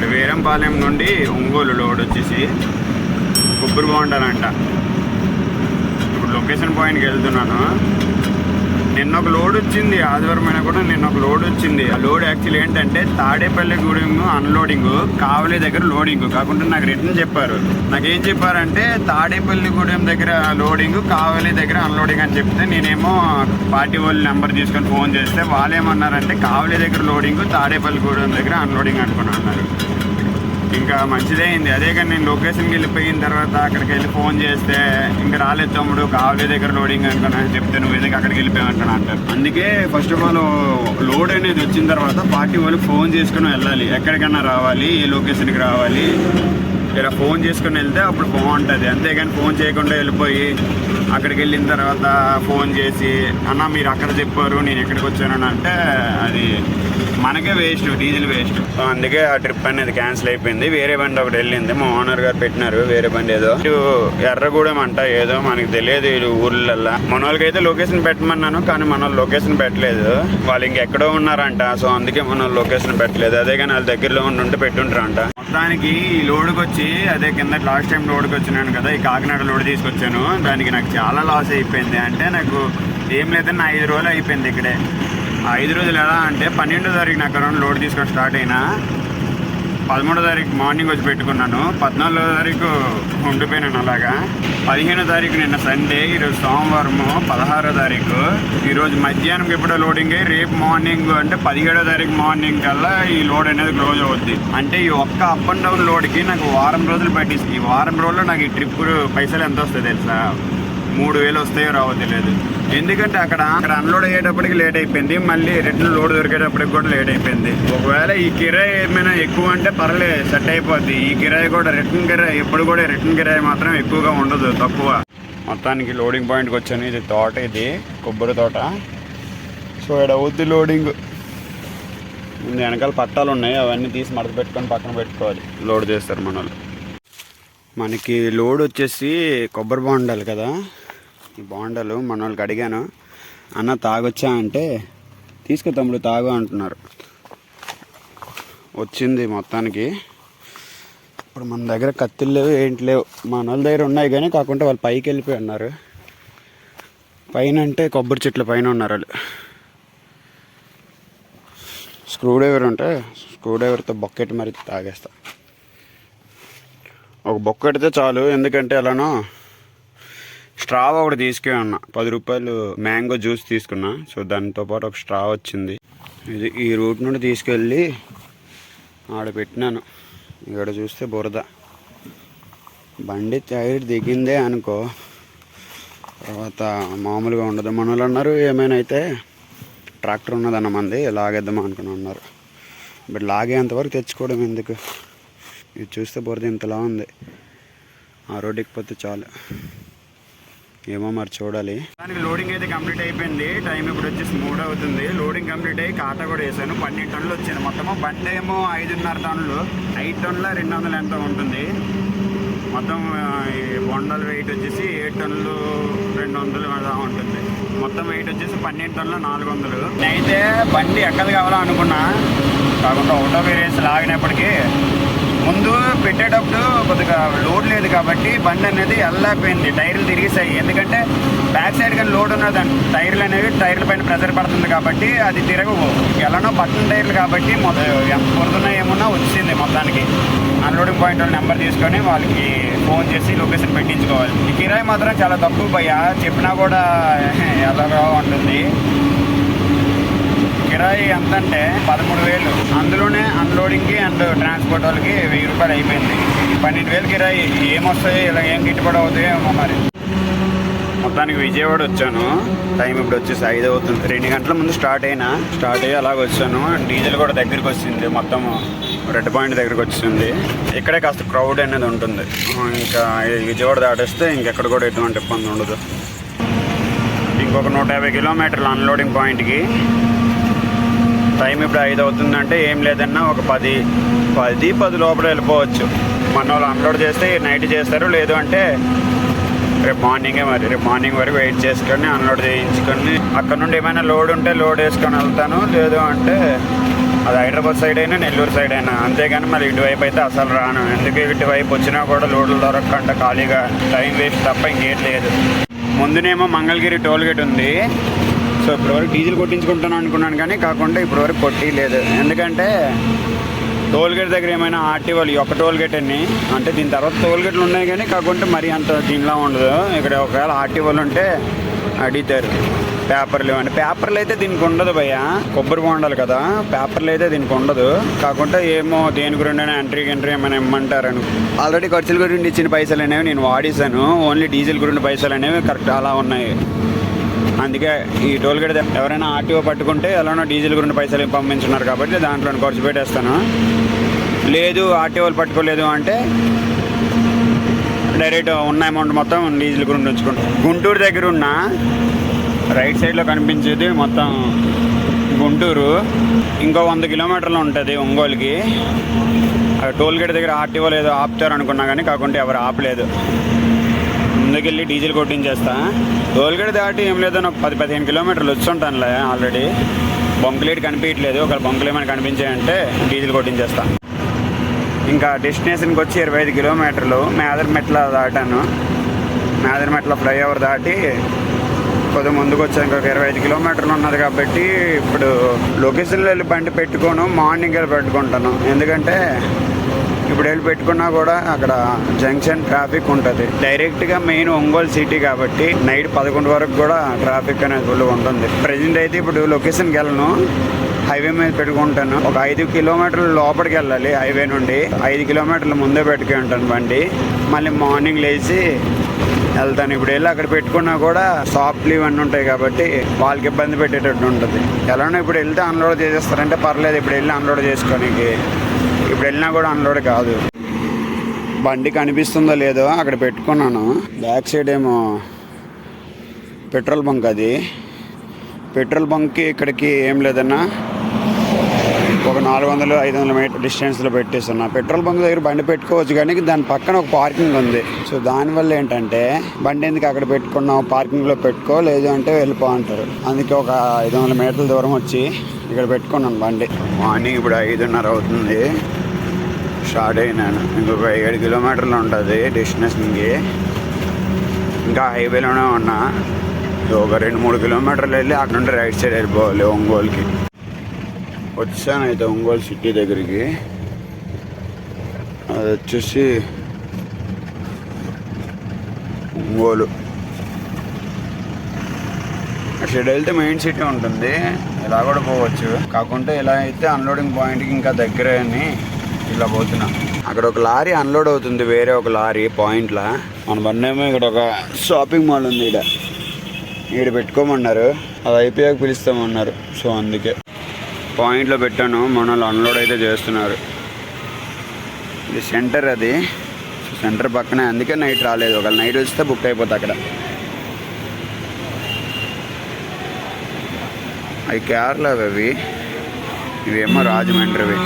ఇక్కడ వీరంపాలెం నుండి ఒంగోలు లోడ్ వచ్చేసి కొబ్బరి బొండాలంట. ఇప్పుడు లొకేషన్ పాయింట్కి వెళ్తున్నాను. నిన్న ఒక లోడ్ వచ్చింది, ఆదివారం అయినా కూడా నిన్న ఒక లోడ్ వచ్చింది. ఆ లోడ్ యాక్చువల్ ఏంటంటే తాడేపల్లిగూడెం అన్లోడింగ్, కావలి దగ్గర లోడింగ్ కాకుండా నాకు రిటర్న్ చెప్పారు. నాకేం చెప్పారంటే తాడేపల్లిగూడెం దగ్గర లోడింగ్, కావలి దగ్గర అన్లోడింగ్ అని చెప్తే నేనేమో పార్టీ వాళ్ళ నెంబర్ తీసుకొని ఫోన్ చేస్తే వాళ్ళు ఏమన్నారంటే కావలి దగ్గర లోడింగ్, తాడేపల్లిగూడెం దగ్గర అన్లోడింగ్ అనుకుని అన్నారు. ఇంకా మంచిదే అయింది. అదే కానీ నేను లొకేషన్కి వెళ్ళిపోయిన తర్వాత అక్కడికి వెళ్ళి ఫోన్ చేస్తే ఇంకా రాలేదు తమ్ముడు, కావలి దగ్గర లోడింగ్ అనుకున్నాను చెప్తే నువ్వు ఏదైనా అక్కడికి వెళ్ళిపోయామంటాను అంటారు. అందుకే ఫస్ట్ ఆఫ్ ఆల్ లోడ్ అనేది వచ్చిన తర్వాత పార్టీ వాళ్ళకి ఫోన్ చేసుకుని వెళ్ళాలి. ఎక్కడికన్నా రావాలి, ఏ లొకేషన్కి రావాలి, ఇలా ఫోన్ చేసుకుని వెళ్తే అప్పుడు బాగుంటుంది. అంతేగాని ఫోన్ చేయకుండా వెళ్ళిపోయి అక్కడికి వెళ్ళిన తర్వాత ఫోన్ చేసి అన్న మీరు అక్కడ చెప్పారు నేను ఎక్కడికి వచ్చానని అంటే అది మనకే వేస్ట్, డీజిల్ వేస్ట్. సో అందుకే ఆ ట్రిప్ అనేది క్యాన్సిల్ అయిపోయింది. వేరే బండి ఒకటి వెళ్ళింది, మా ఓనర్ గారు పెట్టినారు వేరే బండి. ఏదో ఎర్రగూడెం అంట, ఏదో మనకి తెలియదు ఊర్లల్లో. మన వాళ్ళకైతే లొకేషన్ పెట్టమన్నాను కానీ మన వాళ్ళు లొకేషన్ పెట్టలేదు. వాళ్ళు ఇంకెక్కడో ఉన్నారంట. సో అందుకే మన వాళ్ళు లొకేషన్ పెట్టలేదు. అదే కానీ వాళ్ళ దగ్గరలో ఉంటే పెట్టుంటారంట. మొత్తానికి ఈ లోడ్కి వచ్చి అదే కింద లాస్ట్ టైం లోడ్కి వచ్చినాను కదా, ఈ కాకినాడ లోడ్ తీసుకొచ్చాను. దానికి నాకు చాలా లాస్ అయిపోయింది. అంటే నాకు ఏం లేదని 5 రోజులు అయిపోయింది ఇక్కడే. 5 రోజులు ఎలా అంటే 12వ తారీఖు నాకు అరౌండ్ లోడ్ తీసుకొని స్టార్ట్ అయినా, 13వ తారీఖు మార్నింగ్ వచ్చి పెట్టుకున్నాను, 14వ తారీఖు ఉండిపోయినాను. అలాగా 15వ తారీఖు నిన్న సండే, ఈరోజు సోమవారము 16వ తారీఖు. ఈరోజు మధ్యాహ్నం ఎప్పుడో లోడింగ్ అయ్యి రేపు మార్నింగ్ అంటే 17వ తారీఖు మార్నింగ్ కల్లా ఈ లోడ్ అనేది క్లోజ్ అవుద్ది. అంటే ఈ ఒక్క అప్ అండ్ డౌన్ లోడ్కి నాకు వారం రోజులు పట్టిస్తుంది. ఈ వారం రోజుల్లో నాకు ఈ ట్రిప్ పైసలు ఎంత వస్తుంది తెలుసా? 3000 వస్తాయో రావో తెలియదు. ఎందుకంటే అక్కడ అన్లోడ్ అయ్యేటప్పటికి లేట్ అయిపోయింది, మళ్ళీ రిటర్న్ లోడ్ దొరికేటప్పటికి కూడా లేట్ అయిపోయింది. ఒకవేళ ఈ కిరాయి ఏమైనా ఎక్కువ అంటే పర్లేదు, సెట్ అయిపోద్ది. ఈ కిరాయి కూడా రిటర్న్ కిరాయి ఎప్పుడు కూడా రిటర్న్ కిరాయి మాత్రం ఎక్కువగా ఉండదు, తక్కువ. మొత్తానికి లోడింగ్ పాయింట్కి వచ్చాను. ఇది తోట, ఇది కొబ్బరి తోట. సో ఇక్కడ అవుద్ది లోడింగ్. ముందు వెనకాల పట్టాలు ఉన్నాయి, అవన్నీ తీసి మడత పెట్టుకొని పక్కన పెట్టుకోవాలి. లోడ్ చేస్తారు మన వాళ్ళు. మనకి లోడ్ వచ్చేసి కొబ్బరి బొండాలు కదా, ఈ బొండాలు మన వాళ్ళకి అడిగాను, అన్న తాగొచ్చా అంటే తీసుకో తమ్ముడు తాగు అంటున్నారు. వచ్చింది మొత్తానికి. ఇప్పుడు మన దగ్గర కత్తిలు లేవు, ఏంటి లేవు. మన వాళ్ళ దగ్గర ఉన్నాయి కానీ కాకుండా వాళ్ళు పైకి వెళ్ళిపోయి ఉన్నారు. పైన అంటే కొబ్బరి చెట్ల పైన ఉన్నారు వాళ్ళు. స్క్రూ డ్రైవర్ ఉంటే స్క్రూ డ్రైవర్తో బొక్కెట్టి మరి తాగేస్తా. ఒక బొక్కెడితే చాలు, ఎందుకంటే ఎలానో స్ట్రా ఒకటి తీసుకుని ఉన్నా. 10 రూపాయలు మ్యాంగో జ్యూస్ తీసుకున్నా. సో దాంతో పాటు ఒక స్ట్రా వచ్చింది. ఇది ఈ రూట్ నుండి తీసుకెళ్ళి ఆడ పెట్టినాను. ఇక్కడ చూస్తే బురద. బండి టైర్ దిగిందే అనుకో, తర్వాత మామూలుగా ఉండదు. మన వాళ్ళు అన్నారు ఏమైనా అయితే ట్రాక్టర్ ఉన్నదన్న మంది లాగేద్దాం అనుకుని అన్నారు. బట్ లాగేంతవరకు తెచ్చుకోవడం ఎందుకు? ఇది చూస్తే బురద ఇంతలా ఉంది. ఆ రోడ్ ఎక్కిపోతే చాలు. ఏమో మరి చూడాలి. దానికి లోడింగ్ అయితే కంప్లీట్ అయిపోయింది. టైం ఇప్పుడు వచ్చేసి 3 అవుతుంది. లోడింగ్ కంప్లీట్ అయ్యి కాటా కూడా వేసాను. 12 టన్నులు వచ్చింది మొత్తము. బండి ఏమో 5.5 టన్నులు, 5 టన్నుల 200 ఎంతో ఉంటుంది. మొత్తం ఈ బొండాల వెయిట్ వచ్చేసి 7 టన్నులు 200 అలా ఉంటుంది. మొత్తం వెయిట్ వచ్చేసి 12 టన్నుల 400. నేనైతే బండి ఎక్కది కావాలా అనుకున్నా, కాకుండా ఒకటో వేరేసి లాగినప్పటికీ ముందు పెట్టేటప్పుడు కొద్దిగా లోడ్ లేదు కాబట్టి బండి అనేది వెళ్ళకపోయింది. టైర్లు తిరిగిసాయి. ఎందుకంటే బ్యాక్ సైడ్ కానీ లోడ్ ఉన్నదండి, టైర్లు అనేవి టైర్ల పైన ప్రెజర్ పడుతుంది కాబట్టి అది తిరగవు. ఎలానో బట్టన్ టైర్లు కాబట్టి ఎంత పొరుదున్నా ఏమున్నా వచ్చింది. మొత్తానికి అన్లోడింగ్ పాయింట్ వాళ్ళ నెంబర్ తీసుకొని వాళ్ళకి ఫోన్ చేసి లొకేషన్ పెట్టించుకోవాలి. ఈ కిరాయి మాత్రం చాలా తక్కువ భయ్యా, చెప్పినా కూడా ఎలాగో ఉంటుంది. కిరాయి ఎంత అంటే 13,000. అందులోనే అన్లోడింగ్కి అండ్ ట్రాన్స్పోర్ట్ వాళ్ళకి 1000 రూపాయలు అయిపోయింది. 12,000 కిరాయి ఏమొస్తాయి, ఇలా ఏం గిట్టుబడి అవుతాయేమో మరి. మొత్తానికి విజయవాడ వచ్చాను. టైం ఇప్పుడు వచ్చేసి 5 అవుతుంది. 2 గంటల ముందు స్టార్ట్ అయ్యి అలాగ వచ్చాను. డీజిల్ కూడా దగ్గరికి వచ్చింది. మొత్తం రెడ్ పాయింట్ దగ్గరికి వచ్చింది. ఇక్కడే కాస్త క్రౌడ్ అనేది ఉంటుంది. ఇంకా విజయవాడ దాటేస్తే ఇంకెక్కడ కూడా ఎటువంటి ఇబ్బంది ఉండదు. ఇంకొక 150 కిలోమీటర్లు అన్లోడింగ్ పాయింట్కి. టైం ఇప్పుడు 5 అవుతుందంటే ఏం లేదన్నా ఒక 10 లోపల వెళ్ళిపోవచ్చు. మన వాళ్ళు అన్లోడ్ చేస్తే నైట్ చేస్తారు, లేదు అంటే రేపు మార్నింగే. మరి రేపు మార్నింగ్ వరకు వెయిట్ చేసుకొని అన్లోడ్ చేయించుకొని అక్కడ నుండి ఏమైనా లోడ్ ఉంటే లోడ్ వేసుకొని వెళ్తాను, లేదు అంటే అది హైదరాబాద్ సైడ్ అయినా నెల్లూరు సైడ్ అయినా, అంతేగాని మరి ఇటువైపు అయితే అసలు రాను. ఎందుకు ఇటువైపు వచ్చినా కూడా లోడ్లు దొరకకుండా ఖాళీగా టైం వేస్ట్ తప్ప ఇంకేం లేదు. ముందునేమో మంగళగిరి టోల్ గేట్ ఉంది. సో ఇప్పటివరకు డీజిల్ కొట్టించుకుంటాను అనుకున్నాను, కానీ కాకుండా ఇప్పటివరకు కొట్టిలేదు. ఎందుకంటే టోల్ గేట్ దగ్గర ఏమైనా ఆర్టీఓలు ఈ ఒక్క టోల్ గేట్ అన్ని అంటే దీని తర్వాత టోల్ గేట్లు ఉన్నాయి, కానీ కాకుండా మరీ అంత దీనిలా ఉండదు. ఇక్కడ ఒకవేళ ఆర్టీఓలు ఉంటే అడుగుతారు పేపర్లు ఇవ్వండి. పేపర్లు అయితే దీనికి ఉండదు భయ్య, కొబ్బరి బొండాలి కదా, పేపర్లు అయితే దీనికి ఉండదు. కాకుండా ఏమో దేని గురించి ఎంట్రీ ఏమైనా ఇమ్మంటారని. ఆల్రెడీ ఖర్చుల గురించి ఇచ్చిన పైసలు అనేవి నేను వాడేశాను. ఓన్లీ డీజిల్ గురించి పైసలు అనేవి కరెక్ట్ అలా ఉన్నాయి. అందుకే ఈ టోల్ గేట్ ఎవరైనా ఆర్టీఓ పట్టుకుంటే ఎలానో డీజిల్ గురించి పైసలు పంపించున్నారు కాబట్టి దాంట్లో ఖర్చు పెట్టేస్తాను. లేదు ఆర్టీఓలు పట్టుకోలేదు అంటే డైరెక్ట్ ఉన్న అమౌంట్ మొత్తం డీజిల్ గురించి ఉంచుకుంటాం. గుంటూరు దగ్గర ఉన్న రైట్ సైడ్లో కనిపించేది మొత్తం గుంటూరు. ఇంకో 100 కిలోమీటర్లు ఉంటుంది ఒంగోలుకి. టోల్ గేట్ దగ్గర ఆర్టీఓలు ఏదో ఆపుతారు అనుకున్నా, కానీ కాకుండా ఎవరు ఆపలేదు. ముందుకెళ్ళి డీజిల్ కొట్టించేస్తా. టోల్ గేట్ దాటి ఏం లేదో నాకు 10-15 కిలోమీటర్లు వచ్చుంటానులే ఆల్రెడీ. బొంకులేట్ కనిపించట్లేదు. ఒకవేళ బొంకులు ఏమైనా కనిపించాయంటే డీజిల్ కొట్టించేస్తా. ఇంకా డెస్టినేషన్కి వచ్చి 25 కిలోమీటర్లు. మేదరమెట్ల దాటాను. మేదరమెట్ల ఫ్లైఓవర్ దాటి కొద్దిగా ముందుకు వచ్చాను. ఇంకొక 25 కిలోమీటర్లు ఉన్నది కాబట్టి ఇప్పుడు లొకేషన్లో వెళ్ళి బండి పెట్టుకోను, మార్నింగ్ వెళ్ళి పెట్టుకుంటాను. ఎందుకంటే ఇప్పుడు వెళ్ళి పెట్టుకున్నా కూడా అక్కడ జంక్షన్ ట్రాఫిక్ ఉంటుంది. డైరెక్ట్గా మెయిన్ ఒంగోలు సిటీ కాబట్టి నైట్ 11 వరకు కూడా ట్రాఫిక్ అనేది ఫుల్ ఉంటుంది. ప్రజెంట్ అయితే ఇప్పుడు లొకేషన్కి వెళ్ళను, హైవే మీద పెట్టుకుంటాను. ఒక 5 కిలోమీటర్ల లోపలికి వెళ్ళాలి హైవే నుండి. 5 కిలోమీటర్ల ముందే పెట్టుకుని ఉంటాను బండి. మళ్ళీ మార్నింగ్ లేచి వెళ్తాను. ఇప్పుడు వెళ్ళి అక్కడ పెట్టుకున్నా కూడా షాప్లు ఇవన్నీ ఉంటాయి కాబట్టి వాళ్ళకి ఇబ్బంది పెట్టేటట్టు ఉంటుంది. ఎలానో ఇప్పుడు వెళ్తే అన్లోడ్ చేసేస్తారంటే పర్లేదు. ఇప్పుడు వెళ్ళి అన్లోడ్ చేసుకోనికి, ఇప్పుడు వెళ్ళినా కూడా అన్లోడ్ కాదు. బండి కనిపిస్తుందో లేదో అక్కడ పెట్టుకున్నాను. బ్యాక్ సైడ్ ఏమో పెట్రోల్ బంక్. అది పెట్రోల్ బంక్కి ఇక్కడికి ఏం లేదన్నా ఒక 400-500 మీటర్ డిస్టెన్స్లో పెట్టేస్తున్నా. పెట్రోల్ బంక్ దగ్గర బండి పెట్టుకోవచ్చు, కానీ దాని పక్కన ఒక పార్కింగ్ ఉంది. సో దానివల్ల ఏంటంటే బండి ఎందుకు అక్కడ పెట్టుకున్నావు, పార్కింగ్లో పెట్టుకో, లేదు అంటే వెళ్ళిపో అంటారు. అందుకే ఒక 500 మీటర్ల దూరం వచ్చి ఇక్కడ పెట్టుకున్నాను బండి. మార్నింగ్ ఇప్పుడు 5:30 అవుతుంది. స్టార్ట్ అయినాను. ఇంకొక 7 కిలోమీటర్లు ఉంటుంది డెస్టినేషన్కి. ఇంకా హైవేలోనే ఉన్నా. ఒక 2-3 కిలోమీటర్లు వెళ్ళి అక్కడ నుండి రైట్ సైడ్ వెళ్ళిపోవాలి ఒంగోలుకి. వచ్చాను అయితే ఒంగోలు సిటీ దగ్గరికి. అది వచ్చేసి ఒంగోలు. అటు వెళ్తే మెయిన్ సిటీ ఉంటుంది, ఇలా కూడా పోవచ్చు. కాకుంటే ఇలా అయితే అన్లోడింగ్ పాయింట్కి ఇంకా దగ్గరే అని ఇలా పోతున్నా. అక్కడ ఒక లారీ అన్లోడ్ అవుతుంది, వేరే ఒక లారీ పాయింట్లో. మన బండి ఏమో ఇక్కడ ఒక షాపింగ్ మాల్ ఉంది. ఈడ పెట్టుకోమన్నారు, అది అయిపోయాక పిలుస్తామన్నారు. సో అందుకే పాయింట్లో పెట్టాను. మనలో అన్లోడ్ అయితే చేస్తున్నారు. ఇది సెంటర్, అది సెంటర్ పక్కనే. అందుకే నైట్ రాలేదు. ఒకవేళ నైట్ వస్తే బుక్ అయిపోతుంది అక్కడ. అవి కేరళ, అవి ఇవేమో రాజమండ్రివి.